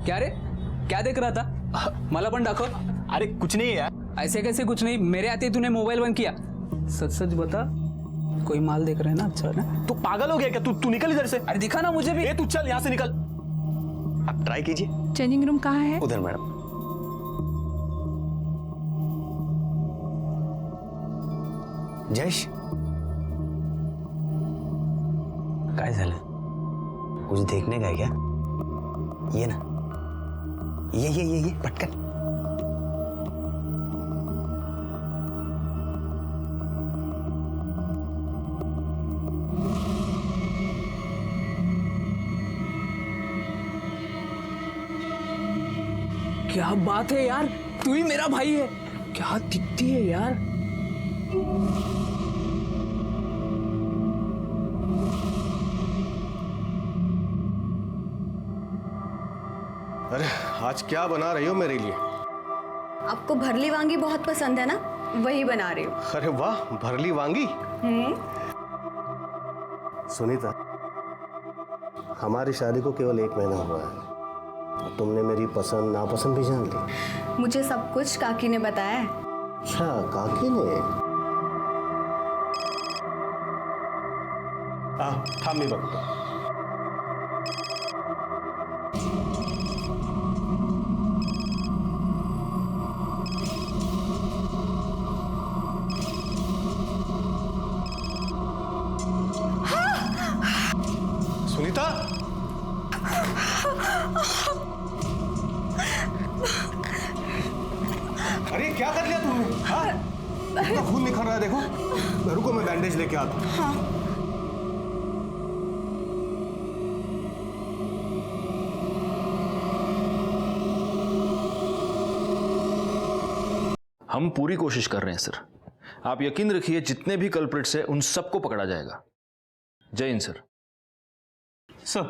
क्या रे, क्या देख रहा था? मला पण दाखव। अरे कुछ नहीं यार। ऐसे कैसे कुछ नहीं? मेरे आते ही तूने मोबाइल बंद किया। सच सच बता, कोई माल देख रहे हैं ना? अच्छा ना? तू पागल हो गया क्या? तू निकल इधर से। अरे दिखा ना मुझे भी। तू चल यहाँ से निकल। आप ट्राई कीजिए। चेंजिंग रूम कहाँ है? उधर मैडम। जयेश, काय झालं? कुछ देखने का है क्या? ये ना, ये पटकन। क्या बात है यार, तू ही मेरा भाई है। क्या दिखती है यार। अरे आज क्या बना रही हो मेरे लिए? आपको भरली वांगी बहुत पसंद है ना, वही बना रही हूँ। अरे वाह, भरली वांगी। सुनीता, हमारी शादी को केवल 1 महीना हुआ है, तुमने मेरी पसंद नापसंद भी जान ली। मुझे सब कुछ काकी ने बताया है। अच्छा, काकी ने? थाम मी बघतो। सुनीता, अरे क्या कर लिया तुमने? इतना खून निकल रहा है, देखो। रुको, मैं बैंडेज लेके आता हूँ। हाँ। हम पूरी कोशिश कर रहे हैं सर। आप यकीन रखिए, जितने भी कल्प्रिट्स हैं उन सबको पकड़ा जाएगा। जय हिंद सर। सर,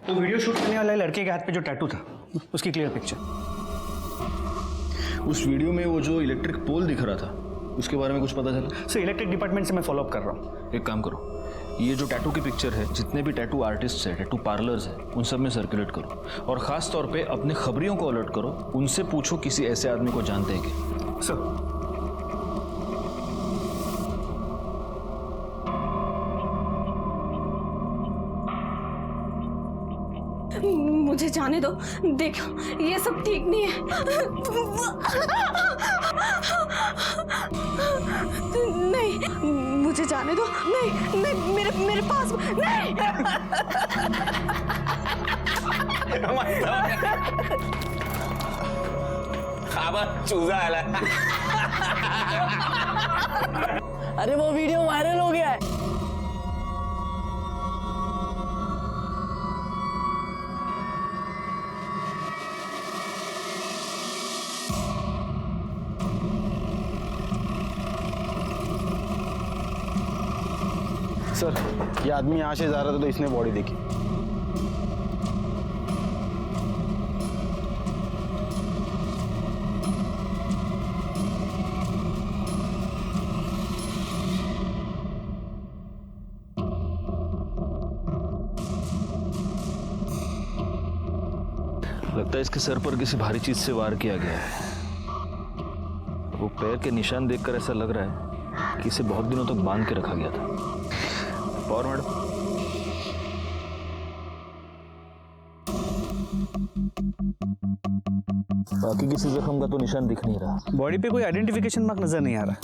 वो वीडियो शूट करने वाले लड़के के हाथ पे जो टैटू था, उसकी क्लियर पिक्चर। उस वीडियो में वो जो इलेक्ट्रिक पोल दिख रहा था, उसके बारे में कुछ पता चला? सर, इलेक्ट्रिक डिपार्टमेंट से मैं फॉलो अप कर रहा हूँ। एक काम करो, ये जो टैटू की पिक्चर है, जितने भी टैटू आर्टिस्ट हैं, टैटू पार्लर्स हैं, उन सब में सर्कुलेट करो। और ख़ास तौर पे अपने खबरियों को अलर्ट करो, उनसे पूछो किसी ऐसे आदमी को जानते हैं क्या। सर, मुझे जाने दो। देखो, ये सब ठीक नहीं है। नहीं, मुझे जाने दो। नहीं नहीं, मेरे पास नहीं। चूजा आला। अरे वो वीडियो वायरल हो गया है। सर, ये आदमी यहाँ से जा रहा था तो इसने बॉडी देखी। लगता है इसके सर पर किसी भारी चीज से वार किया गया है। वो पैर के निशान देखकर ऐसा लग रहा है कि इसे बहुत दिनों तक बांध के रखा गया था। और मैडम, बाकी किसी जख्म का तो निशान दिख नहीं रहा। बॉडी पे कोई आइडेंटिफिकेशन मार्क नजर नहीं आ रहा।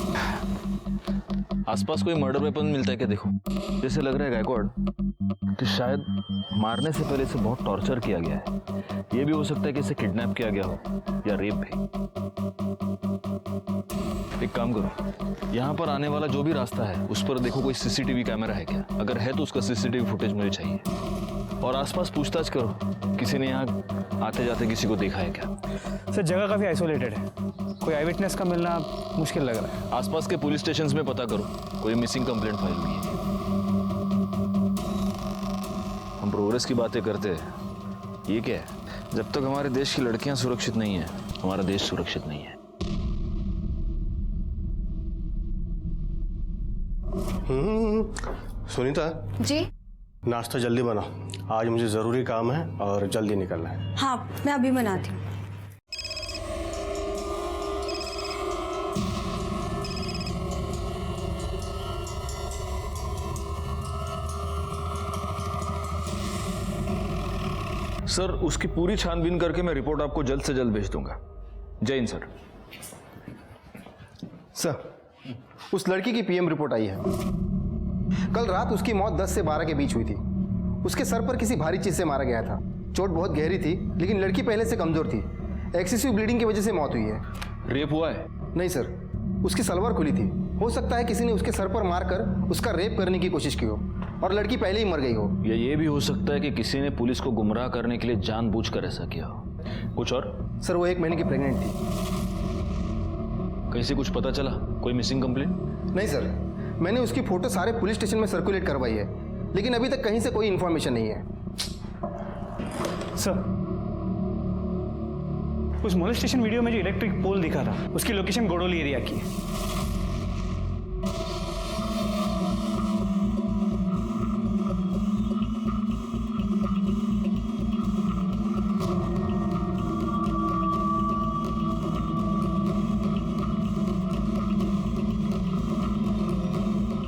आसपास कोई मर्डर वेपन मिलता है क्या? देखो, जैसे लग रहा है गायकवाड़ कि शायद मारने से पहले इसे बहुत टॉर्चर किया गया है। ये भी हो सकता है कि इसे किडनैप किया गया हो या रेप भी। एक काम करो, यहाँ पर आने वाला जो भी रास्ता है उस पर देखो कोई सीसीटीवी कैमरा है क्या। अगर है तो उसका सीसीटीवी फुटेज मुझे चाहिए। और आसपास पूछताछ करो, किसी ने यहाँ आते जाते किसी को देखा है क्या। सर, जगह काफी आइसोलेटेड है, कोई आई विटनेस का मिलना मुश्किल लग रहा है। आसपास के पुलिस स्टेशंस में पता करो कोई मिसिंग कंप्लेंट फाइल हुई है। हम प्रोग्रेस की बातें करते हैं, ये क्या है? जब तक हमारे देश की लड़कियां सुरक्षित नहीं है, हमारा देश सुरक्षित नहीं है। सुनीता जी। नाश्ता जल्दी बनाओ, आज मुझे ज़रूरी काम है और जल्दी निकलना है। हाँ मैं अभी बनाती हूँ। सर उसकी पूरी छानबीन करके मैं रिपोर्ट आपको जल्द से जल्द भेज दूंगा। जय हिंद सर। सर उस लड़की की पीएम रिपोर्ट आई है। कल रात उसकी मौत 10 से 12 के बीच हुई थी। उसके सर पर किसी भारी चीज से मारा गया था। चोट बहुत गहरी थी, लेकिन लड़की पहले से कमजोर थी। एक्सेसिव ब्लीडिंग की वजह से मौत हुई है। रेप हुआ है? नहीं सर, उसकी सलवार खुली थी। हो सकता है किसी ने उसके सर पर मारकर उसका रेप करने की कोशिश की हो और लड़की पहले ही मर गई हो। या ये भी हो सकता है कि किसी ने पुलिस को गुमराह करने के लिए जानबूझकर ऐसा किया हो। कुछ और? सर वो 1 महीने की प्रेग्नेंट थी। कहीं से कुछ पता चला? कोई मिसिंग कंप्लेंट? नहीं सर, मैंने उसकी फोटो सारे पुलिस स्टेशन में सर्कुलेट करवाई है, लेकिन अभी तक कहीं से कोई इन्फॉर्मेशन नहीं है। सर, उस मोलेस्टेशन वीडियो में जो इलेक्ट्रिक पोल दिखा था, उसकी लोकेशन गोडोली एरिया की है।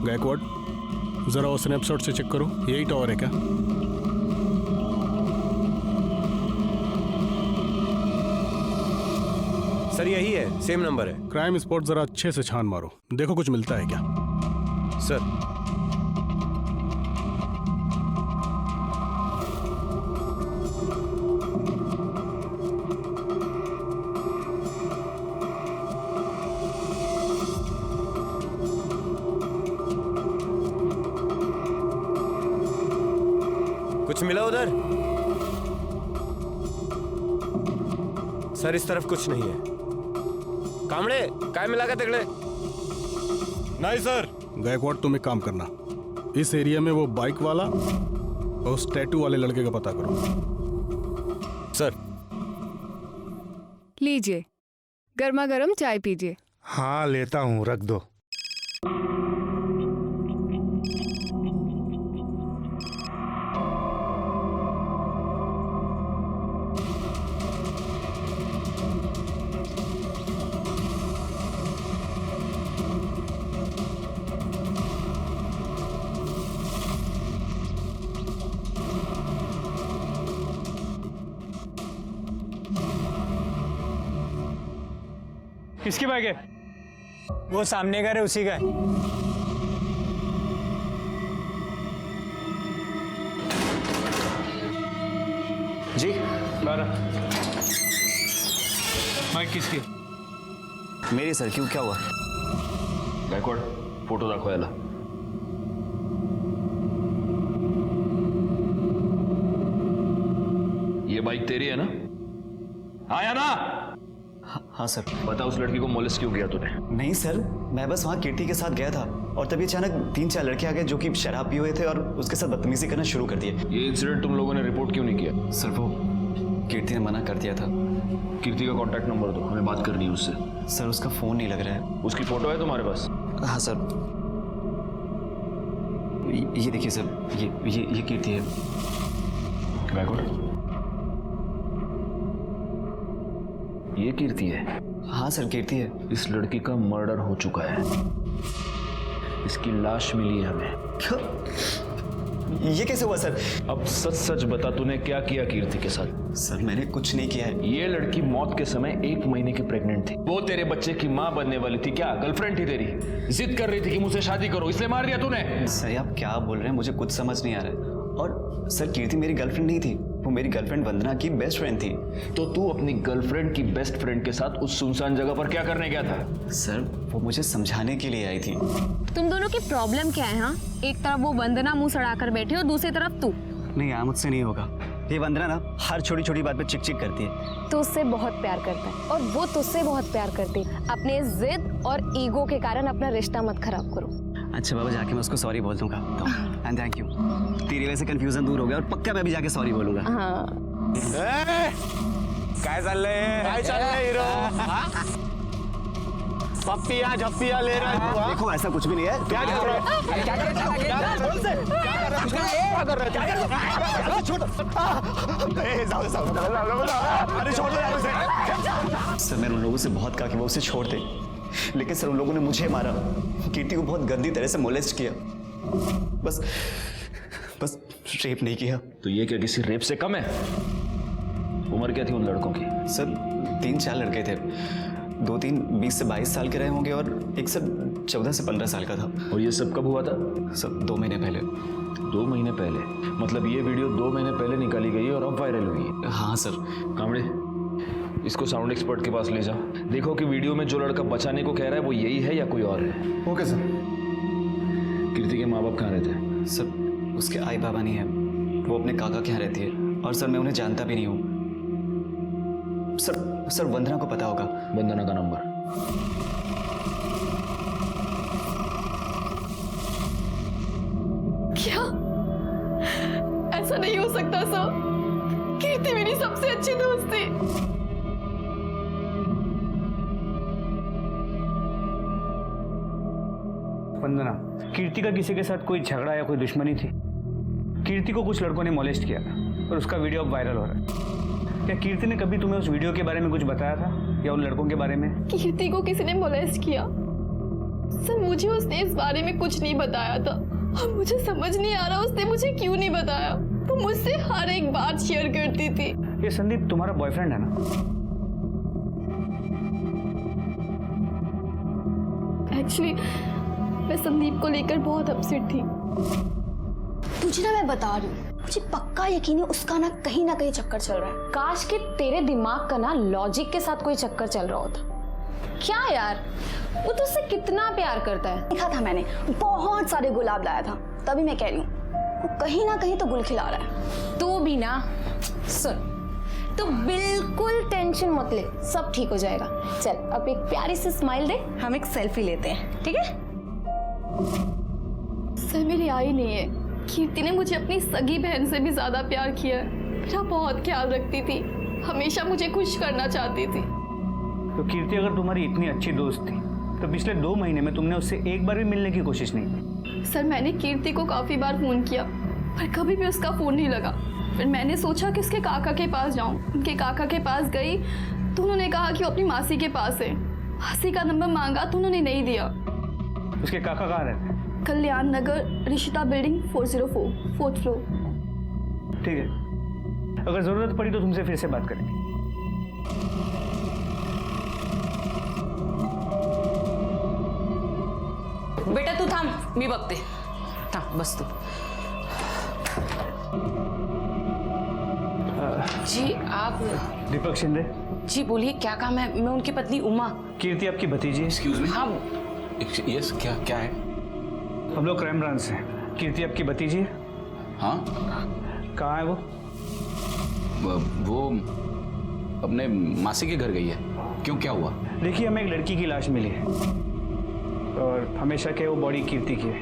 गायकवाड, जरा वो स्नैपशॉट से चेक करो, यही टावर है क्या? सर यही है, सेम नंबर है। क्राइम स्पॉट जरा अच्छे से छान मारो, देखो कुछ मिलता है क्या। सर कुछ मिला उधर? सर इस तरफ कुछ नहीं है। कामड़े काय मिला का तगड़े? नहीं सर। गायकवाड तुम एक काम करना, इस एरिया में वो बाइक वाला और उस टैटू वाले लड़के का पता करो। सर लीजिए, गर्मा गर्म चाय पीजिए। हाँ लेता हूँ, रख दो। किसकी बाइक है? वो सामने का है, उसी का है। जी 12। बाइक किसकी? मेरी सर, क्यों क्या हुआ? गायकवाड फोटो दाखवा याला। ये बाइक तेरी है ना? आया ना? हाँ सर। बता उस लड़की को मोलेस्ट क्यों किया तूने? नहीं सर, मैं बस वहाँ कीर्ति के साथ गया था और तभी अचानक 3-4 लड़के आ गए जो कि शराब पिए हुए थे और उसके साथ बदतमीजी करना शुरू कर दिए। ये इंसिडेंट तुम लोगों ने रिपोर्ट क्यों नहीं किया? सर वो कीर्ति ने मना कर दिया था। कीर्ति का कांटेक्ट नंबर दो, हमें बात करनी है उससे। सर उसका फोन नहीं लग रहा है। उसकी फोटो है तुम्हारे पास? हाँ सर, ये देखिए सर, ये कीर्ति है। गायकवाड ये कीर्ति है? हाँ सर कीर्ति है। इस लड़की का मर्डर हो चुका है, इसकी लाश मिली है हमें। ये कैसे हुआ सर? अब सच सच बता, तूने क्या किया कीर्ति के साथ? सर मैंने कुछ नहीं किया है। ये लड़की मौत के समय 1 महीने की प्रेग्नेंट थी। वो तेरे बच्चे की माँ बनने वाली थी। क्या गर्लफ्रेंड थी तेरी? जिद कर रही थी कि मुझसे शादी करो, इसलिए मार दिया तूने? सर आप क्या बोल रहे हैं, मुझे कुछ समझ नहीं आ रहा है। और सर कीर्ति मेरी गर्लफ्रेंड नहीं थी, वो मेरी गर्लफ्रेंड वंदना की बेस्ट फ्रेंड थी। तो तू अपनी गर्लफ्रेंड की बेस्ट फ्रेंड के साथ उस सुनसान जगह पर क्या करने गया था? सर वो मुझे समझाने के लिए आई थी। तुम दोनों की प्रॉब्लम क्या है? हाँ, एक तरफ वो वंदना मुंह सड़ाकर बैठी और दूसरी तरफ तू। नहीं यार, मुझसे नहीं होगा। ये वंदना ना हर छोटी छोटी बात पे चिक चिक करती है। तू उससे बहुत प्यार करता है और वो तुझसे बहुत प्यार करती है। अपने जिद और ईगो के कारण अपना रिश्ता मत खराब करो। अच्छा बाबा, जाके मैं उसको सॉरी बोल दूंगा। तो एंड थैंक यू, तेरी वजह से कंफ्यूजन दूर हो गया और पक्का मैं भी जाके सॉरी बोलूंगा। हाँ काय चाललंय हिरो? पप्पिया झप्पिया ले रहा है? देखो ऐसा कुछ भी नहीं है। क्या कर रहा है? क्या कर रहा है? क्या कर रहे थे? अरे छोड़ दो यार उसे। सर मैंने उन लोगों से बहुत कहा कि वो उसे छोड़ दे, लेकिन सर उन लोगों ने मुझे मारा, कीर्ति को बहुत गंदी तरह से मोलेस्ट किया। बस रेप नहीं किया। तो ये क्या किसी रेप से कम है? उम्र क्या थी उन लड़कों की? सर 3-4 लड़के थे, 2-3 20 से 22 साल के रहे होंगे और एक सर 14 से 15 साल का था। और ये सब कब हुआ था? सर 2 महीने पहले। 2 महीने पहले? मतलब ये वीडियो 2 महीने पहले निकाली गई है और अब वायरल हुई है? हाँ सर। कामड़े, इसको साउंड एक्सपर्ट के पास ले जाओ, देखो कि वीडियो में जो लड़का बचाने को कह रहा है वो यही है या कोई और है। Okay sir. कीर्ति के माँ बाप कहाँ रहते हैं? सर उसके आई बाबा नहीं है, वो अपने काका के यहाँ रहती है और सर मैं उन्हें जानता भी नहीं हूँ। सर वंदना को पता होगा। वंदना का नंबर? क्या? ऐसा नहीं हो सकता सर, कीर्ति मेरी सबसे अच्छी दोस्त थी। वंदना, कीर्ति का किसी के साथ कोई झगड़ा या कोई दुश्मनी थी? कीर्ति को कुछ लड़कों ने मोलेस्ट किया और उसका वीडियो अब वायरल हो रहा है। क्या कीर्ति ने कभी तुम्हें उस वीडियो के बारे में कुछ बताया था या उन लड़कों के बारे में? कीर्ति को किसी ने मोलेस्ट किया सर, मुझे उसने इस बारे में कुछ नहीं बताया था और मुझे समझ नहीं आ रहा उसने मुझे क्यों नहीं बताया। वो मुझसे हर एक बात शेयर करती थी। ये संदीप तुम्हारा बॉयफ्रेंड है ना? एक्चुअली मैं संदीप को लेकर बहुत अपसेट थी। तुझे ना मैं बता रही हूँ, मुझे पक्का यकीन है उसका ना कहीं चक्कर चल रहा है। काश कि तेरे दिमाग का ना लॉजिक के साथ कोई चक्कर चल रहा होता। क्या यार, वो तुझसे कितना प्यार करता है। देखा था मैंने, बहुत सारे गुलाब लाया था, तभी मैं कह रही हूँ वो कहीं ना कहीं तो गुल खिला रहा है। तू भी ना सुन, तो बिल्कुल टेंशन मत ले, सब ठीक हो जाएगा। चल अब एक प्यारी सी स्माइल दे, हम एक सेल्फी लेते हैं, ठीक है? सर मेरी आई नहीं है, कीर्ति ने मुझे अपनी सगी बहन से भी ज्यादा प्यार किया है। मेरा बहुत ख्याल रखती थी, हमेशा मुझे खुश करना चाहती थी। तो कीर्ति अगर तुम्हारी इतनी अच्छी दोस्त थी तो पिछले 2 महीने में तुमने उससे एक बार भी मिलने की कोशिश नहीं की? सर मैंने कीर्ति को काफी बार फोन किया पर कभी भी उसका फोन नहीं लगा। फिर मैंने सोचा कि उसके काका के पास जाऊं। उनके काका के पास गई तो उन्होंने कहा कि वो अपनी मासी के पास है। मासी का नंबर मांगा तो उन्होंने नहीं दिया। उसके काका कहाँ रहते हैं? कल्याण नगर, ऋषिता बिल्डिंग 404, 4th फ्लोर। ठीक है, अगर जरूरत पड़ी तो तुमसे फिर से बात करेंगे। बेटा तू थांब, मी बघते। थांब, बस तू। जी आप? दीपक शिंदे जी बोलिए, क्या काम है? मैं उनकी पत्नी उमा। कीर्ति आपकी भतीजी है? Excuse me. हाँ यस, क्या है? हम लोग क्राइम ब्रांच से। कीर्ति आपकी भतीजी है? हाँ। कहाँ है वो? वो अपने मासी के घर गई है। क्यों, क्या हुआ? देखिए, हमें एक लड़की की लाश मिली है और हमें शक है वो बॉडी कीर्ति की है।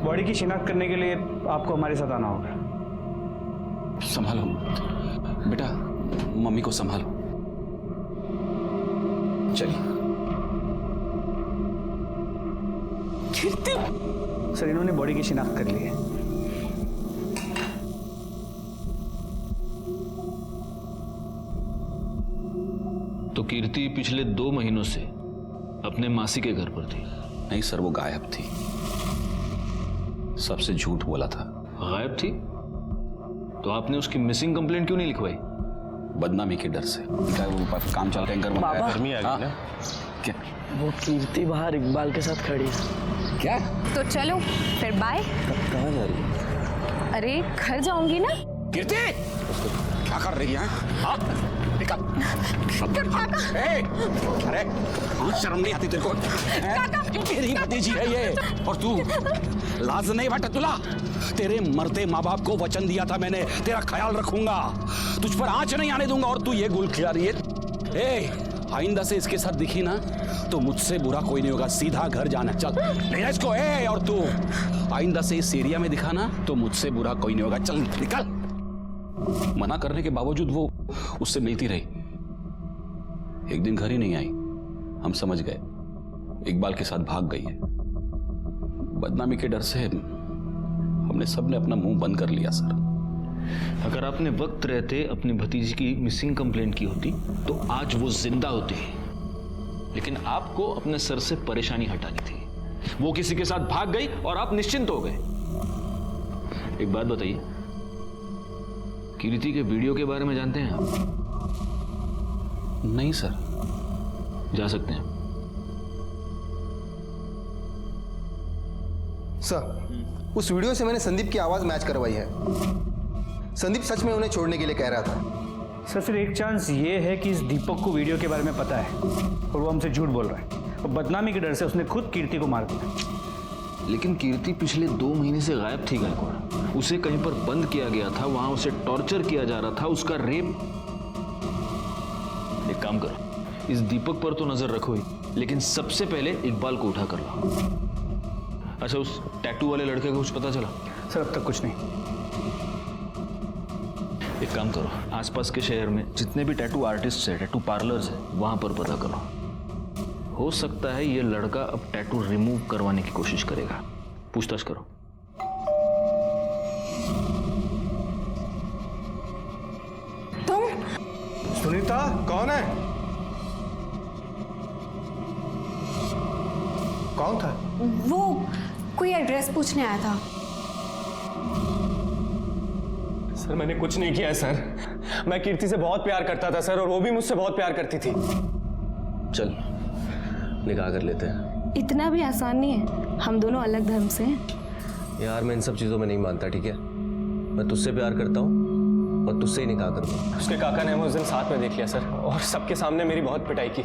बॉडी की शिनाख्त करने के लिए आपको हमारे साथ आना होगा। संभालो बेटा, मम्मी को संभालो। चलिए। सर इन्होंने बॉडी की शिनाख्त कर ली है। तो कीर्ति पिछले 2 महीनों से अपने मासी के घर पर थी? नहीं सर, वो गायब थी। सबसे झूठ बोला था। गायब थी? तो आपने उसकी मिसिंग कंप्लेंट क्यों नहीं लिखवाई? बदनामी के डर से। क्या वो काम चल टैंकर में बाबा, गर्मी आ गई ना। क्या वो कीर्ति बाहर इकबाल के साथ खड़ी है। क्या? तो चलो फिर बाय। कहाँ जा रही है? अरे घर जाऊंगी ना। कीर्ति क्या कर रही है? हाँ? निकल। अरे शर्म नहीं आती तेरे को? तेरी भतीजी है ये, और तू लाज नहीं बटा तुला? तेरे मरते माँ बाप को वचन दिया था मैंने, तेरा ख्याल रखूंगा, तुझ पर आंच नहीं आने दूंगा, और तू ये गुल खिला रही है। आइंदा से इसके साथ दिखी ना तो मुझसे बुरा कोई नहीं होगा, सीधा घर जाना। चल ले इसको। और तू आइंदा से इस एरिया में दिखा ना तो मुझसे बुरा कोई नहीं होगा। चल निकल। मना करने के बावजूद वो उससे मिलती रही। एक दिन घर ही नहीं आई, हम समझ गए इकबाल के साथ भाग गई है। बदनामी के डर से हमने सबने अपना मुंह बंद कर लिया सर। अगर आपने वक्त रहते अपनी भतीजी की मिसिंग कंप्लेंट की होती तो आज वो जिंदा होती, लेकिन आपको अपने सर से परेशानी हटानी थी। वो किसी के साथ भाग गई और आप निश्चिंत हो गए। एक बात बताइए, कीर्ति के वीडियो के बारे में जानते हैं आप? नहीं सर। जा सकते हैं सर। उस वीडियो से मैंने संदीप की आवाज मैच करवाई है। संदीप सच में उन्हें छोड़ने के लिए कह रहा था। सर सिर्फ एक चांस ये है कि इस दीपक को वीडियो के बारे में पता है और वो हमसे झूठ बोल रहा है, और बदनामी के डर से उसने खुद कीर्ति को मार दिया। लेकिन कीर्ति पिछले 2 महीने से गायब थी गायकवाड़। उसे कहीं पर बंद किया गया था, वहां उसे टॉर्चर किया जा रहा था, उसका रेप। एक काम करो, इस दीपक पर तो नजर रखो ही, लेकिन सबसे पहले इकबाल को उठा कर लो। अच्छा, उस टैटू वाले लड़के का कुछ पता चला? सर अब तक कुछ नहीं। एक काम करो, आसपास के शहर में जितने भी टैटू आर्टिस्ट है, टैटू पार्लर्स है, वहां पर पता करो। हो सकता है ये लड़का अब टैटू रिमूव करवाने की कोशिश करेगा। पूछताछ करो। तुम? सुनीता कौन है? कौन था? वो कोई एड्रेस पूछने आया था। सर मैंने कुछ नहीं किया है सर। मैं कीर्ति से बहुत प्यार करता था सर, और वो भी मुझसे बहुत प्यार करती थी। चल निकाह कर लेते हैं। इतना भी आसान नहीं है, हम दोनों अलग धर्म से हैं। यार मैं इन सब चीज़ों में नहीं मानता, ठीक है? मैं तुझसे प्यार करता हूँ और तुझसे ही निकाह करूँगा। उसके काका ने हमें उस दिन साथ में देख लिया सर, और सबके सामने मेरी बहुत पिटाई की।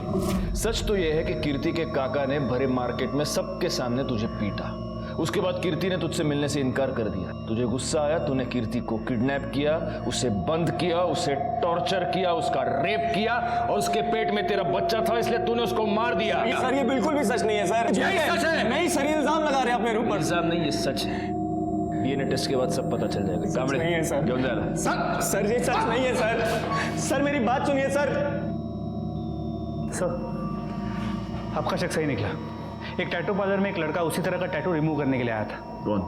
सच तो यह है कि कीर्ति के काका ने भरे मार्केट में सबके सामने तुझे पीटा। उसके बाद कीर्ति ने तुझसे मिलने से इनकार कर दिया। तुझे गुस्सा आया, तूने कीर्ति को किडनैप किया, उसे बंद किया, उसे टॉर्चर किया, उसका रेप किया, और उसके पेट में तेरा बच्चा था, इसलिए तूने उसको मार दिया। सर ये बिल्कुल भी सच नहीं है सर। यही सच है। नहीं सर, ये इल्जाम लगा रहे हैं आप मेरे ऊपर। इल्जाम नहीं, ये सच है। डीएनए टेस्ट के बाद सब पता चल जाएगा। कामड़े नहीं है सर। क्यों जा रहा है? सर ये सच नहीं है सर। सर मेरी बात सुनिए सर। सर आपका शक सही निकला। एक टैटू पार्लर में एक लड़का उसी तरह का टैटू रिमूव करने के लिए आया था। कौन?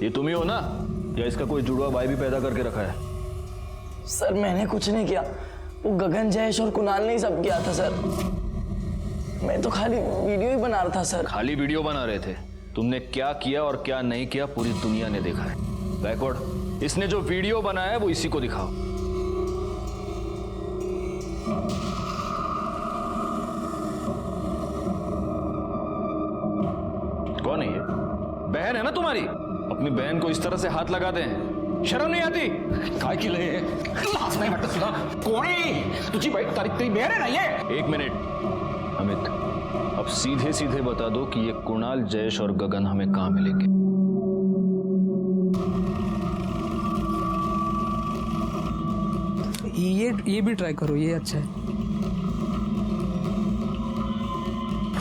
ये तुम ही हो ना, या इसका कोई जुड़वा भाई भी पैदा करके रखा है? सर मैंने कुछ नहीं किया, वो गगन, जयेश और कुणाल ने ही सब किया था सर। मैं तो खाली वीडियो ही बना रहा था सर। खाली वीडियो बना रहे थे? तुमने क्या किया और क्या नहीं किया पूरी दुनिया ने देखा है। गायकवाड़, इसने जो वीडियो बनाया है वो इसी को दिखाओ। कौन है ये? बहन है ना तुम्हारी? अपनी बहन को इस तरह से हाथ लगाते हैं, शर्म नहीं आती? काय की लय लाज नाही वाटत तुला? कोण आहे तुझी बाईक? तारीख तेरी बहन है ना ये? एक मिनट अमित, अब सीधे सीधे बता दो कि ये कुणाल, जयेश और गगन हमें कहां मिलेंगे? ये भी ट्राई करो, ये अच्छा है।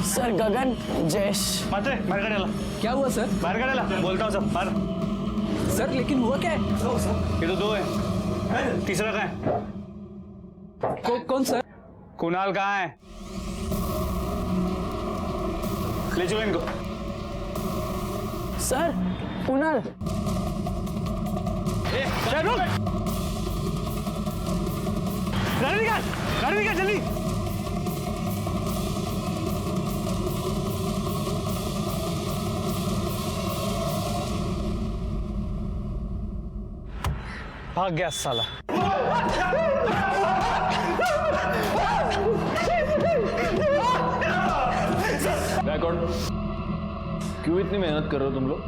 सर गगन, जयेश। माते बाहर काढायला। क्या हुआ सर? बाहर काढायला बोलता हूँ सब बाहर। सर लेकिन हुआ क्या है? ये तो 2 है, तीसरा कहाँ है? कौन सर? कुणाल कहाँ है? ले चलो इनको। सर कुणाल। गाड़ी निकाल जल्दी। भाग गया साला। गायकवाड़, क्यों इतनी मेहनत कर रहे हो तुम लोग?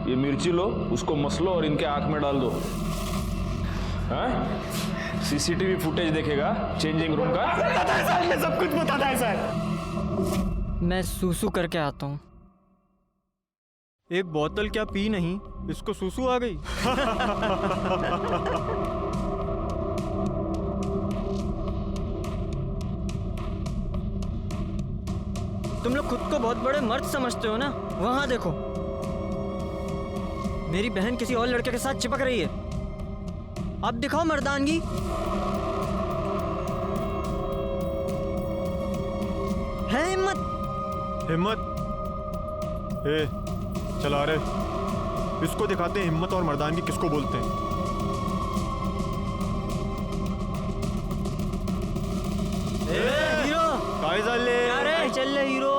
ये मिर्ची लो, उसको मसलो और इनके आंख में डाल दो। हाँ? सीसीटीवी फुटेज देखेगा चेंजिंग रूम का। सर सब कुछ बताता है सर। मैं सूसू करके आता हूँ। एक बोतल क्या पी नहीं, इसको सूसू आ गई। तुम लोग खुद को बहुत बड़े मर्द समझते हो ना? वहां देखो, मेरी बहन किसी और लड़के के साथ चिपक रही है। अब दिखाओ मर्दानगी। है हिम्मत। हिम्मत ए चला रहे, इसको दिखाते हैं हिम्मत और मर्दानगी किसको बोलते हैं। हीरो काय चालले? काय चल हीरो?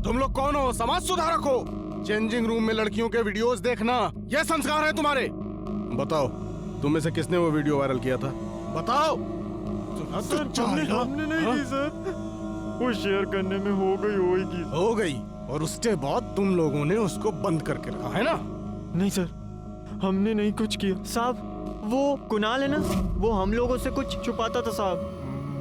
तुम लोग कौन हो? समाज सुधारक हो? चेंजिंग रूम में लड़कियों के वीडियोस देखना ये संस्कार है तुम्हारे? बताओ तुम में से किसने वो वीडियो वायरल किया था? बताओ। सर हमने नहीं की सर, वो शेयर करने में हो गई और उसके बाद तुम लोगों ने उसको बंद करके रखा है ना? नहीं सर, हमने नहीं कुछ किया साहब। वो कुणाल है ना, वो हम लोगों से कुछ छुपाता था साहब।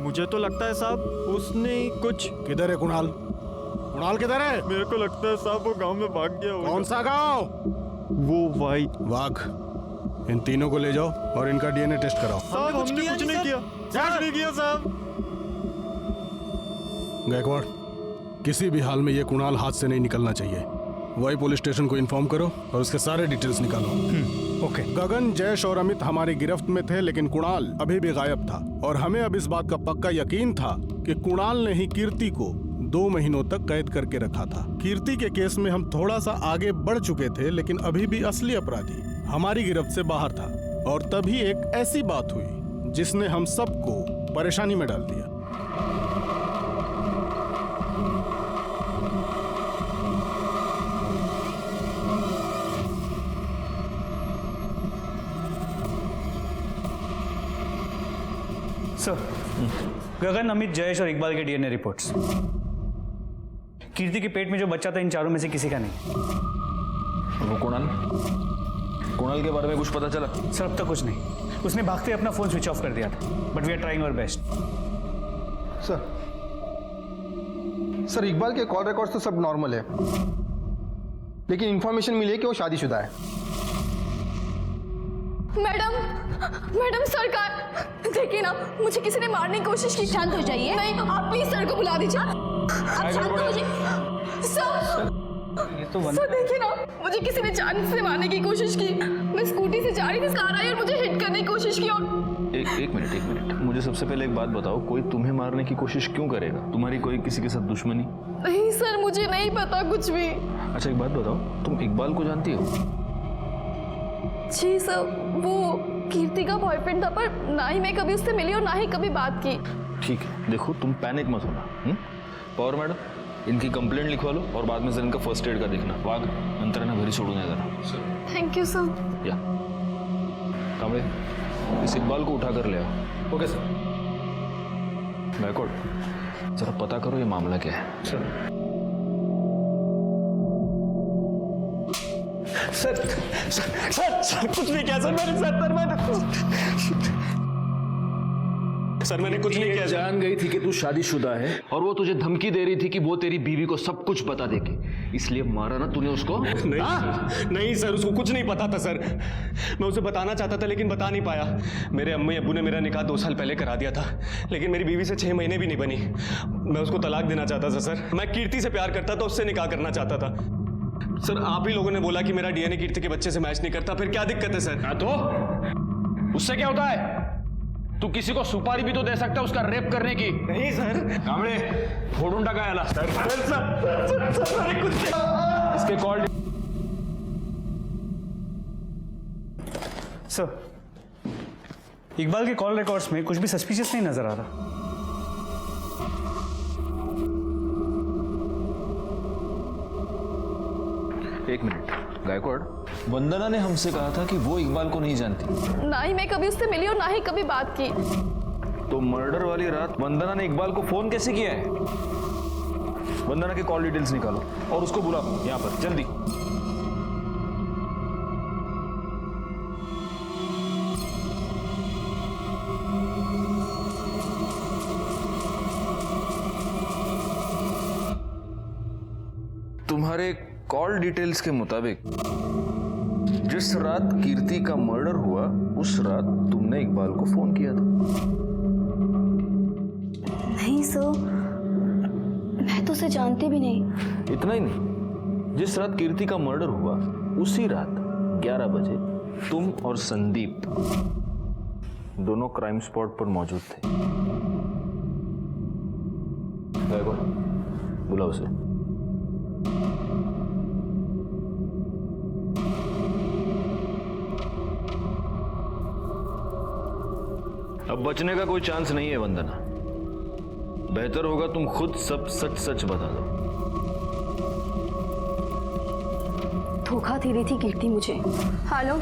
मुझे तो लगता है साहब उसने ही कुछ। किधर है कुणाल? कुणाल किधर है? मेरे को लगता है साहब वो गांव में भाग गया होगा। कौन सा गांव? वो वाघ। इन तीनों को ले जाओ और इनका डीएनए टेस्ट कराओ। साहब हमने कुछ नहीं किया, कुछ नहीं किया साहब। गायकवाड़, किसी भी हाल में ये कुणाल हाथ से नहीं निकलना चाहिए। वही पुलिस स्टेशन को इन्फॉर्म करो और उसके सारे डिटेल्स निकालो। ओके। गगन, जयेश और अमित हमारी गिरफ्त में थे, लेकिन कुणाल अभी भी गायब था और हमें अब इस बात का पक्का यकीन था कि कुणाल ने ही कीर्ति को 2 महीनों तक कैद करके रखा था। कीर्ति के केस में हम थोड़ा सा आगे बढ़ चुके थे, लेकिन अभी भी असली अपराधी हमारी गिरफ्त से बाहर था। और तभी एक ऐसी बात हुई जिसने हम सबको परेशानी में डाल दिया। सर, गगन, अमित, जयेश और इकबाल के डीएनए रिपोर्ट्स। कीर्ति के पेट में जो बच्चा था इन चारों में से किसी का नहीं। वो कुणाल के बारे में कुछ पता चला? सर अब तक कुछ नहीं। उसने भागते अपना फोन स्विच ऑफ कर दिया था, but we are trying our best. Sir Iqbal के कॉल रिकॉर्ड्स तो सब नॉर्मल है, लेकिन इंफॉर्मेशन मिली है कि वो शादीशुदा है। मैडम सरकार देखिए ना, मुझे किसी ने मारने की कोशिश की। शांत हो जाइए। नहीं, आप प्लीज सर को बुला दीजिए। आप शांत हो जाइए। सर देखिए ना, मुझे किसी ने जान से मारने की कोशिश की। मैं स्कूटी से जा रही थी, कार आई और मुझे हिट करने की कोशिश की। और एक मिनट, मुझे सबसे पहले एक बात बताओ, कोई तुम्हें मारने की कोशिश क्यों करेगा? तुम्हारी कोई किसी के साथ दुश्मनी? नहीं सर, मुझे नहीं पता कुछ भी। अच्छा एक बात बताओ, तुम इकबाल को जानती हो? जी सर, वो कीर्ति का बॉयफ्रेंड था, पर ना ही मैं कभी उससे मिली और ना ही कभी बात की। ठीक है, देखो तुम पैनिक मत होना। पवार मैडम, इनकी कंप्लेंट लिखवा लो और बाद में सर इनका फर्स्ट एड का देखना। वाघ, अंतर ना भरी छोड़ू जरा। Thank you sir. या कामड़े, इस इकबाल को उठा कर ले आओ। Okay sir. गायकवाड़, जरा पता करो ये मामला क्या है। सर कुछ नहीं किया सर मैंने कुछ नहीं किया। जान गई थी कि तू शादीशुदा है और वो तुझे धमकी दे रही थी कि वो तेरी बीवी को सब कुछ बता देगी, इसलिए मारा ना तूने उसको? नहीं सर, उसको कुछ नहीं पता था सर। मैं उसे बताना चाहता था लेकिन बता नहीं पाया। मेरे अम्मी अब्बू ने मेरा निकाह 2 साल पहले करा दिया था, लेकिन मेरी बीवी से 6 महीने भी नहीं बनी। मैं उसको तलाक देना चाहता था सर। मैं कीर्ति से प्यार करता था, उससे निकाह करना चाहता था। सर आप ही लोगों ने बोला कि मेरा डीएनए कीर्ति के बच्चे से मैच नहीं करता, फिर क्या दिक्कत है सर? तो उससे क्या होता है? तू किसी को सुपारी भी तो दे सकता है उसका रेप करने की। नहीं सर। कामड़े, फोड़ून टाका याला। सर मैंने कुछ इसके कॉल। सर, इकबाल के कॉल रिकॉर्ड्स में कुछ भी सस्पिशियस नहीं नजर आ रहा। एक मिनट, गायकवाड़, वंदना ने हमसे कहा था कि वो इकबाल को नहीं जानती। ना ही मैं कभी उससे मिली और ना ही कभी बात की। तो मर्डर वाली रात वंदना ने इकबाल को फोन कैसे किया है? वंदना के कॉल डिटेल्स निकालो और उसको बुलाओ यहाँ पर जल्दी। तुम्हारे कॉल डिटेल्स के मुताबिक जिस रात कीर्ति का मर्डर हुआ उस रात तुमने इकबाल को फोन किया था। नहीं सर, मैं तो उसे जानती भी नहीं। इतना ही नहीं, जिस रात कीर्ति का मर्डर हुआ उसी रात 11 बजे तुम और संदीप दोनों क्राइम स्पॉट पर मौजूद थे। गायकवाड़, बुलाओ उसे। अब बचने का कोई चांस नहीं है वंदना। बेहतर होगा तुम खुद सब सच सच बता दो। धोखा दे रही थी कीर्ति मुझे। हेलो,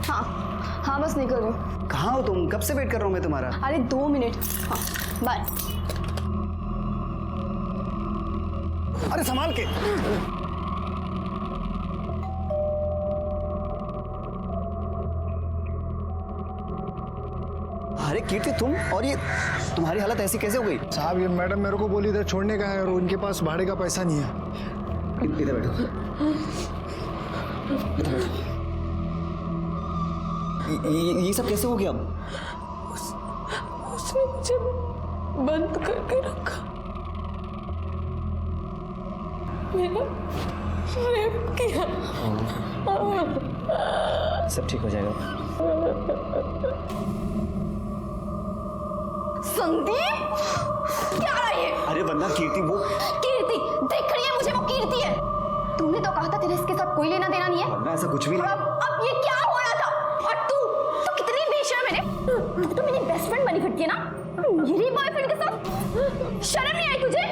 हाँ बस निकल रही हूँ। कहाँ हो तुम? कब से वेट कर रहा हूँ मैं तुम्हारा। अरे 2 मिनट। हाँ बाय। अरे संभाल के। अरे कीर्ति तुम, और ये तुम्हारी हालत ऐसी कैसे हो गई? साहब ये मैडम मेरे को बोली इधर छोड़ने का है और उनके पास भाड़े का पैसा नहीं है। इधर बैठो। ये सब कैसे हो गया? उसने मुझे बंद करके रखा, मेरा रेप किया। सब ठीक हो जाएगा। संदीप, क्या रहा ये? अरे वंदना, कीर्ति वो कीर्ति देख रही है मुझे, वो कीर्ति है। तुमने तो कहा था तेरे इसके साथ कोई लेना देना नहीं है। वंदना ऐसा कुछ भी और नहीं। अब ये क्या हो रहा था? और तू कितनी बेशर्म है रे। तू तो मेरी बेस्ट फ्रेंड बनी फिरती है ना, मेरी बॉयफ्रेंड के साथ। शर्म नहीं आई तुझे?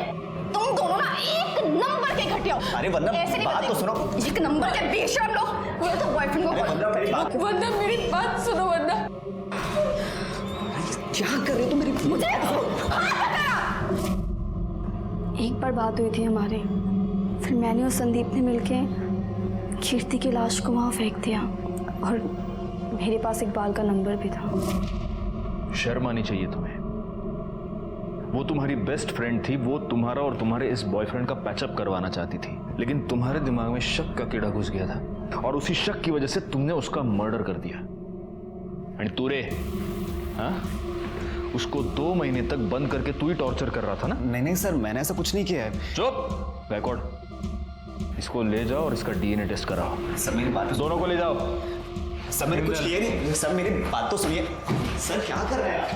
तुम दोनों ना एक नंबर के घटिया हो। अरे वंदना, ऐसे नहीं बात बनते। तो सुनो। एक नंबर के बेशर्म लोग। ये तो बॉयफ्रेंड को वंदना मेरी बात सुनो। वंदना क्या कर रही हो तुम? मेरी मुझे एक बार बात हुई थी हमारी, फिर मैंने और संदीप ने मिलके कीर्ति की लाश को वहां फेंक दिया और मेरे पास इकबाल का नंबर भी था। शर्म आनी चाहिए तुम्हें। वो तुम्हारी बेस्ट फ्रेंड थी, वो तुम्हारा और तुम्हारे इस बॉयफ्रेंड का पैचअप करवाना चाहती थी, लेकिन तुम्हारे दिमाग में शक का कीड़ा घुस गया था और उसी शक की वजह से तुमने उसका मर्डर कर दिया। एंड तू रे, हाँ, उसको 2 महीने तक बंद करके तू ही टॉर्चर कर रहा था ना? नहीं सर, मैंने ऐसा कुछ नहीं किया है। चुप गायकवाड़, इसको ले जाओ और इसका डीएनए टेस्ट कराओ। सर मेरी बात दोनों को ले जाओ। सर मैंने कुछ किया नहीं। सर मेरी बात तो सुनिए। सर क्या कर रहे हैं आप?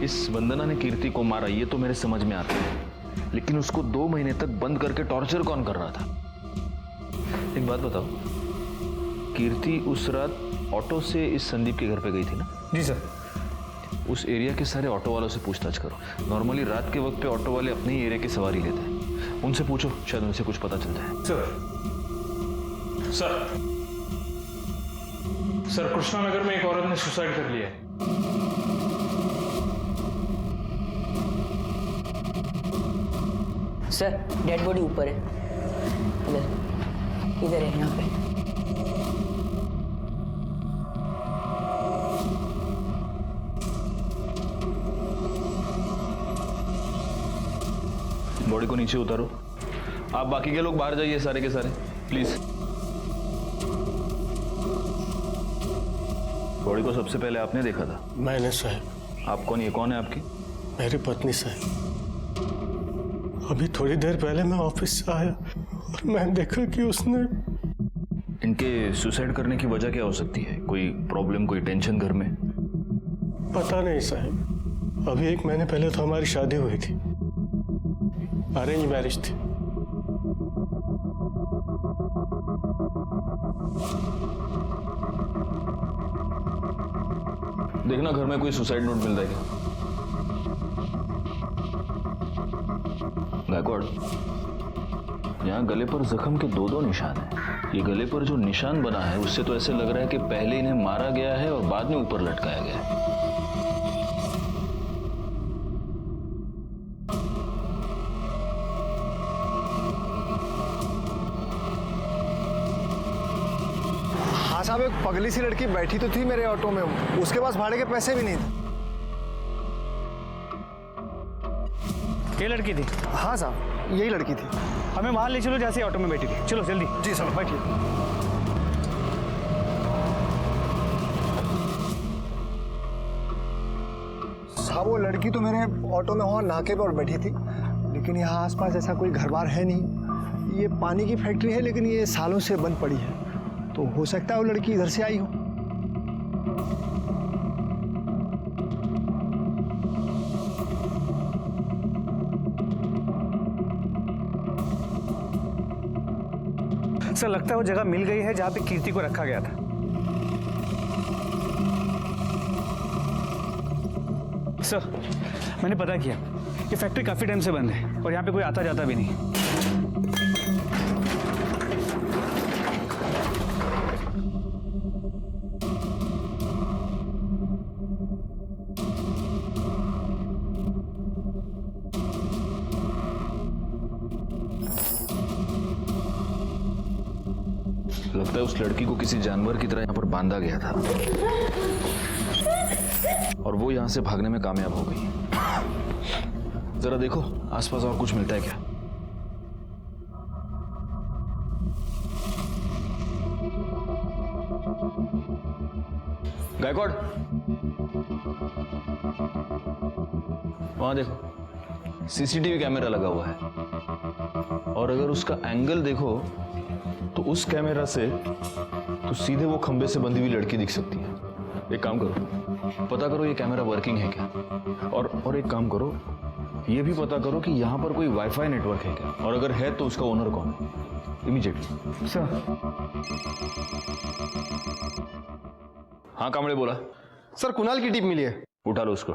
इस वंदना ने कीर्ति को मारा ये तो मेरे समझ में आता है, लेकिन उसको 2 महीने तक बंद करके टॉर्चर कौन कर रहा था? एक बात बताओ, कीर्ति उस रात ऑटो से इस संदीप के घर पे गई थी ना? जी सर। उस एरिया के सारे ऑटो वालों से पूछताछ करो। नॉर्मली रात के वक्त पे ऑटो वाले अपने ही एरिया की सवारी लेते हैं, उनसे पूछो, शायद उनसे कुछ पता चल जाए। सर कृष्णा नगर में एक औरत ने सुसाइड कर लिया है। सर डेड बॉडी ऊपर है, इधर है, यहाँ पे। बॉडी को नीचे उतारो। आप बाकी के लोग बाहर जाइए, सारे के सारे प्लीज। बॉडी को सबसे पहले आपने देखा था? मैंने साहब। आप कौन? ये कौन है आपकी? मेरी पत्नी साहब। अभी थोड़ी देर पहले मैं ऑफिस से आया और मैंने देखा कि उसने। इनके सुसाइड करने की वजह क्या हो सकती है? कोई प्रॉब्लम, कोई टेंशन घर में? पता नहीं साहब, अभी 1 महीने पहले तो हमारी शादी हुई थी, अरेंज मैरिज थी। देखना घर में कोई सुसाइड नोट मिल रहा है क्या? गायकवाड़, यहाँ गले पर जख्म के 2 निशान हैं। ये गले पर जो निशान बना है उससे तो ऐसे लग रहा है कि पहले इन्हें मारा गया है और बाद में ऊपर लटकाया गया है। हाँ साहब, एक पगली सी लड़की बैठी तो थी मेरे ऑटो में, उसके पास भाड़े के पैसे भी नहीं थे। क्या लड़की थी? हाँ साहब, यही लड़की थी। हमें वहां ले चलो जैसे ऑटो में बैठी थी। चलो जल्दी। जी सर, बैठिए। साहब वो लड़की तो मेरे ऑटो में वहाँ नाके पर बैठी थी, लेकिन यहाँ आसपास ऐसा कोई घर बार है नहीं। ये पानी की फैक्ट्री है, लेकिन ये सालों से बंद पड़ी है, तो हो सकता है वो लड़की इधर से आई हो। सर लगता है वो जगह मिल गई है जहाँ पे कीर्ति को रखा गया था। सर मैंने पता किया, ये फैक्ट्री काफी टाइम से बंद है और यहाँ पे कोई आता जाता भी नहीं। लगता है उस लड़की को किसी जानवर की तरह यहाँ पर बांधा गया था और वो यहाँ से भागने में कामयाब हो गई। जरा देखो आसपास और कुछ मिलता है क्या। गायकवाड़, वहां देखो सीसीटीवी कैमरा लगा हुआ है और अगर उसका एंगल देखो तो उस कैमरा से तो सीधे वो खंबे से बंधी हुई लड़की दिख सकती है। एक काम करो, पता करो ये कैमरा वर्किंग है क्या, और एक काम करो, ये भी पता करो कि यहाँ पर कोई वाईफाई नेटवर्क है क्या, और अगर है तो उसका ओनर कौन है, इमीडिएटली। सर। हाँ कामड़े बोला। सर कुणाल की टिप मिली है। उठा लो उसको।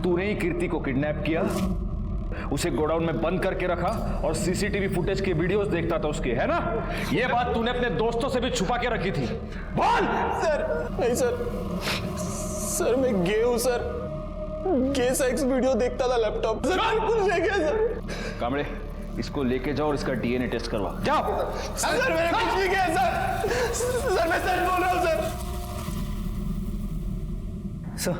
तूने ही कीर्ति को किडनैप किया, उसे गोडाउन में बंद करके रखा और सीसीटीवी फुटेज के वीडियोस देखता था उसके, है ना? ये बात तूने अपने दोस्तों से भी छुपा के रखी थी। बोल। सर नहीं सर मैं गे हूं सर, गे सेक्स वीडियो देखता था लैपटॉप सर, कुछ नहीं किया सर। कामड़े इसको लेके जाओ और इसका डीएनए टेस्ट करवा जाओ। सर मैंने कुछ नहीं किया सर मैं सच बोल रहा हूं सर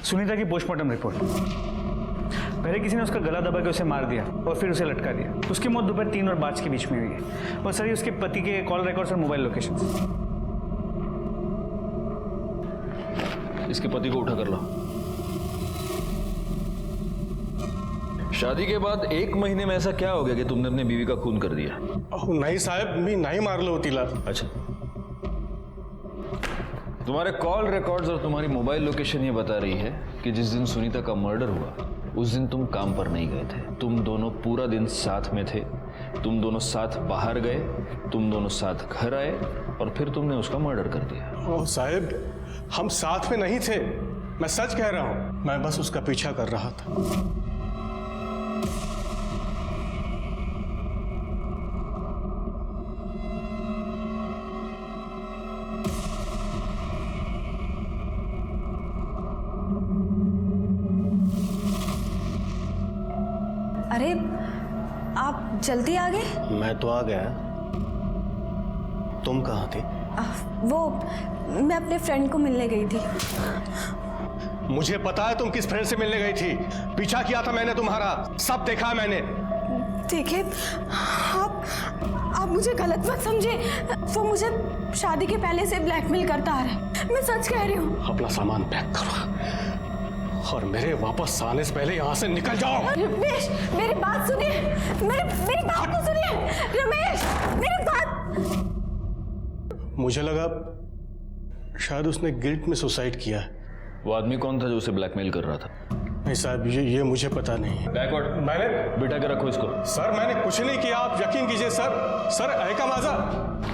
सुनीता की पोस्टमार्टम रिपोर्ट। पहले किसी ने उसका गला दबा के उसे मार दिया और फिर उसे लटका दिया। उसकी मौत दोपहर 3 और 5 के बीच में हुई है। और सर ये उसके पति के कॉल रिकॉर्ड्स और मोबाइल लोकेशन। इसके पति को उठा कर लो। शादी के बाद 1 महीने में ऐसा क्या हो गया कि तुमने अपनी बीवी का खून कर दिया? नहीं साहब, मी नहीं मारलो तिला। अच्छा, तुम्हारे कॉल रिकॉर्ड्स और तुम्हारी मोबाइल लोकेशन ये बता रही है कि जिस दिन सुनीता का मर्डर हुआ उस दिन तुम काम पर नहीं गए थे। तुम दोनों पूरा दिन साथ में थे, तुम दोनों साथ बाहर गए, तुम दोनों साथ घर आए और फिर तुमने उसका मर्डर कर दिया। ओह साहब, हम साथ में नहीं थे, मैं सच कह रहा हूं। मैं बस उसका पीछा कर रहा था। अरे आप जल्दी आ गए? मैं तो आ गया, तुम कहाँ थी? वो मैं अपने फ्रेंड को मिलने गई थी। मुझे पता है तुम किस फ्रेंड से मिलने गई थी। पीछा किया था मैंने तुम्हारा, सब देखा है मैंने। देखिए आप मुझे गलत मत समझे, वो मुझे शादी के पहले से ब्लैकमेल करता आ रहा है, मैं सच कह रही हूँ। अपना सामान पैक करो और मेरे वापस आने से पहले यहाँ से निकल जाओ। रमेश मेरी बात सुनिए, मेरी बात तो सुनिए रमेश, मेरी बात। मुझे लगा शायद उसने गिल्ट में सुसाइड किया है। वो आदमी कौन था जो उसे ब्लैकमेल कर रहा था? नहीं साहब, ये मुझे पता नहीं। गायकवाड़, मैंने बिठा के रखो इसको। सर मैंने कुछ नहीं किया, आप यकीन कीजिए सर ऐका माजा।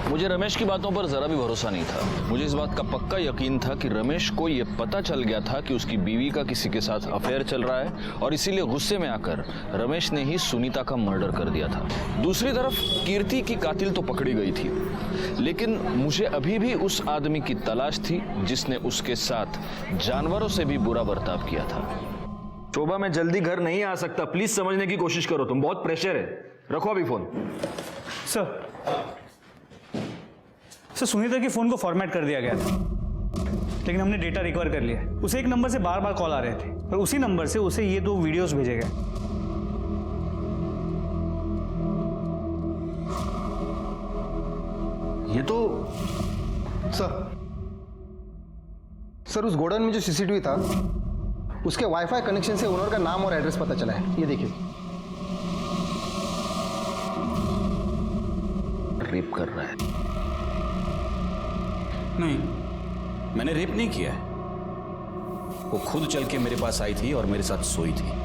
मुझे रमेश की बातों पर जरा भी भरोसा नहीं था। मुझे इस बात का पक्का यकीन था कि रमेश को ये पता चल गया था कि उसकी बीवी का किसी के साथ अफेयर चल रहा है और इसीलिए गुस्से में आकर रमेश ने ही सुनीता का मर्डर कर दिया था। दूसरी तरफ कीर्ति की कातिल तो पकड़ी गई थी, लेकिन मुझे अभी भी उस आदमी की तलाश थी जिसने उसके साथ जानवरों से भी बुरा बर्ताव किया था। शोभा, मैं जल्दी घर नहीं आ सकता, प्लीज समझने की कोशिश करो, तुम बहुत प्रेशर है। रखो अभी फोन। सर सुनीता के फोन को फॉर्मेट कर दिया गया था, लेकिन हमने डेटा रिकवर कर लिया। उसे एक नंबर से बार बार कॉल आ रहे थे और उसी नंबर से उसे ये 2 वीडियोस भेजे गए। ये तो सर उस गोडाउन में जो सीसीटीवी था उसके वाईफाई कनेक्शन से ओनर का नाम और एड्रेस पता चला है। ये देखिए। रेप कर रहा है। नहीं, मैंने रेप नहीं किया है। वो खुद चल के मेरे पास आई थी और मेरे साथ सोई थी।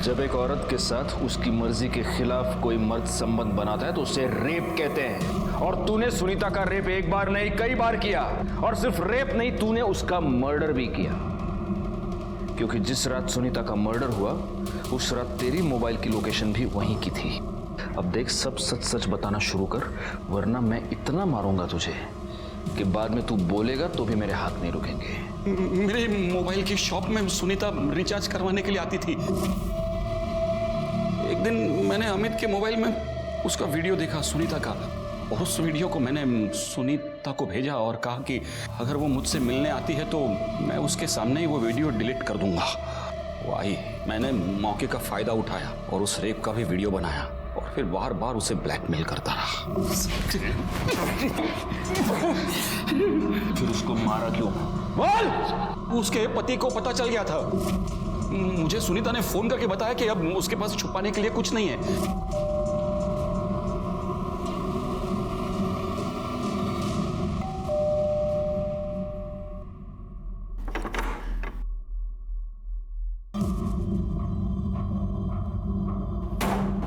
जब एक औरत के साथ उसकी मर्जी के खिलाफ कोई मर्द संबंध बनाता है तो उसे रेप कहते हैं। और तूने सुनीता का रेप एक बार नहीं कई बार किया। और सिर्फ रेप नहीं, तूने उसका मर्डर भी किया। क्योंकि जिस रात सुनीता का मर्डर हुआ उस रात तेरी मोबाइल की लोकेशन भी वहीं की थी। अब देख, सब सच सच बताना शुरू कर, वरना मैं इतना मारूंगा तुझे कि बाद में तू बोलेगा तो भी मेरे हाथ नहीं रुकेंगे। मेरे मोबाइल की शॉप में सुनीता रिचार्ज करवाने के लिए आती थी। एक दिन मैंने अमित के मोबाइल में उसका वीडियो देखा सुनीता का, और उस वीडियो को मैंने सुनीता को भेजा और कहा कि अगर वो मुझसे मिलने आती है तो मैं उसके सामने ही वो वीडियो डिलीट कर दूंगा। वो आई, मैंने मौके का फायदा उठाया और उस रेप का भी वीडियो बनाया और फिर बार बार उसे ब्लैकमेल करता रहा। फिर उसको मारा क्यों? बोल! उसके पति को पता चल गया था। मुझे सुनीता ने फोन करके बताया कि अब उसके पास छुपाने के लिए कुछ नहीं है।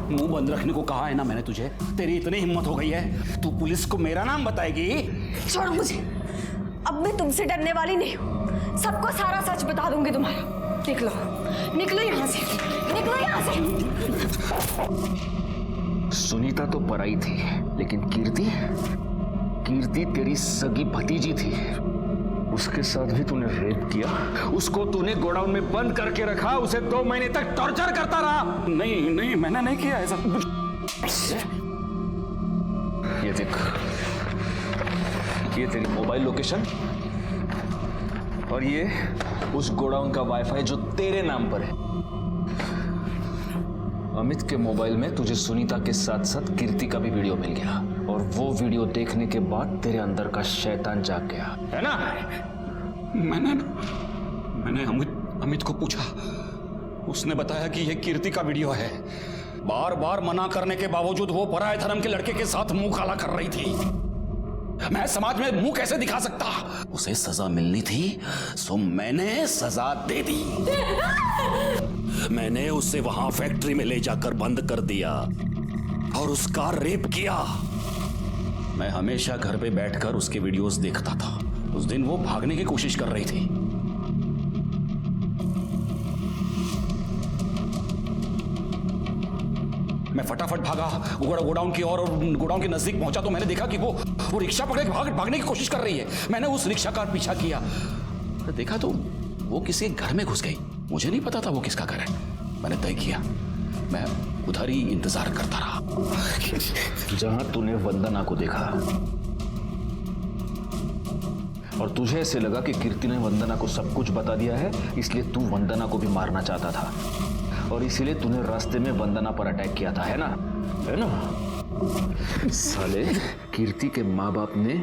मुंह बंद रखने को कहा है ना मैंने तुझे। तेरी इतनी हिम्मत हो गई है, तू पुलिस को मेरा नाम बताएगी? छोड़ो मुझे, अब मैं तुमसे डरने वाली नहीं हूँ। सबको सारा सच बता दूंगी तुम्हारा। निकलो, निकलो यहाँ से, निकलो यहाँ से। सुनीता तो पराई थी, लेकिन कीर्ति तेरी सगी भतीजी थी। उसके साथ भी तूने रेप किया। उसको तूने गोडाउन में बंद करके रखा, उसे 2 महीने तक टॉर्चर करता रहा। नहीं, मैंने नहीं किया ऐसा। ये देख, ये तेरी मोबाइल लोकेशन और ये उस गोडाउन का वाईफाई जो तेरे नाम पर है। अमित के मोबाइल में तुझे सुनीता के साथ साथ कीर्ति का भी वीडियो मिल गया, और वो वीडियो देखने के बाद तेरे अंदर का शैतान जाग गया, है ना? मैंने अमित को पूछा, उसने बताया कि यह कीर्ति का वीडियो है। बार बार मना करने के बावजूद वो पराये धर्म के लड़के के साथ मुंह काला कर रही थी। मैं समाज में मुंह कैसे दिखा सकता? उसे सजा मिलनी थी, सो मैंने सजा दे दी। मैंने उसे वहां फैक्ट्री में ले जाकर बंद कर दिया और उसका रेप किया। मैं हमेशा घर पे बैठकर उसके वीडियोस देखता था। उस दिन वो भागने की कोशिश कर रही थी। मैं फटाफट भागा गोडाउन की ओर, और गोडाउन के नजदीक पहुंचा तो मैंने देखा कि वो रिक्शा पकड़ के भागने की कोशिश कर रही है। मैंने उस रिक्शा का पीछा किया, देखा तो वो किसी घर में घुस गई। मुझे नहीं पता था वो किसका घर है। मैंने तय किया मैं उधर ही इंतजार करता रहा। जहां तूने वंदना को देखा और तुझे ऐसे लगा कि कीर्ति ने वंदना को सब कुछ बता दिया है, इसलिए तू वंदना को भी मारना चाहता था, और इसीलिए तूने रास्ते में वंदना पर अटैक किया था, है ना? है ना? साले, कीर्ति के माँ बाप ने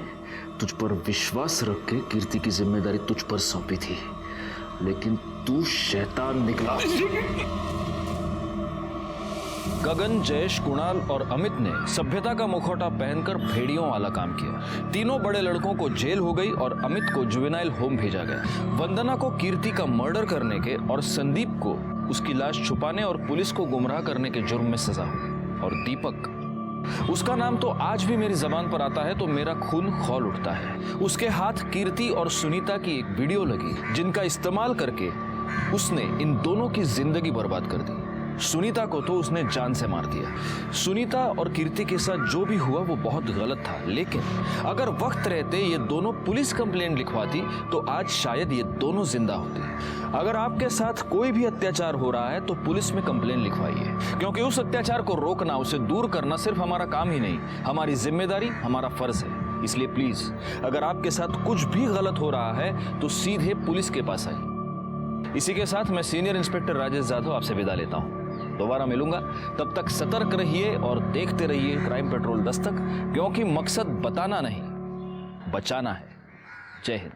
तुझ पर विश्वास रख के कीर्ति की जिम्मेदारी तुझ पर सौंपी थी, लेकिन तू शैतान निकला। गगन, जयेश, कुणाल और अमित ने सभ्यता का मुखौटा पहनकर भेड़ियों वाला काम किया। तीनों बड़े लड़कों को जेल हो गई और अमित को जुवेनाइल होम भेजा गया। वंदना को कीर्ति का मर्डर करने के और संदीप को उसकी लाश छुपाने और पुलिस को गुमराह करने के जुर्म में सजा हुई। और दीपक, उसका नाम तो आज भी मेरी जबान पर आता है तो मेरा खून खौल उठता है। उसके हाथ कीर्ति और सुनीता की एक वीडियो लगी, जिनका इस्तेमाल करके उसने इन दोनों की जिंदगी बर्बाद कर दी। सुनीता को तो उसने जान से मार दिया। सुनीता और कीर्ति के साथ जो भी हुआ वो बहुत गलत था, लेकिन अगर वक्त रहते ये दोनों पुलिस कंप्लेंट लिखवाती तो आज शायद ये दोनों जिंदा होते। अगर आपके साथ कोई भी अत्याचार हो रहा है तो पुलिस में कंप्लेंट लिखवाइए, क्योंकि उस अत्याचार को रोकना, उसे दूर करना सिर्फ हमारा काम ही नहीं, हमारी जिम्मेदारी, हमारा फर्ज है। इसलिए प्लीज, अगर आपके साथ कुछ भी गलत हो रहा है तो सीधे पुलिस के पास आइए। इसी के साथ मैं सीनियर इंस्पेक्टर राजेश जाधव आपसे विदा लेता हूँ। दोबारा मिलूंगा, तब तक सतर्क रहिए और देखते रहिए क्राइम पेट्रोल दस्तक, क्योंकि मकसद बताना नहीं, बचाना है। जय हिंद।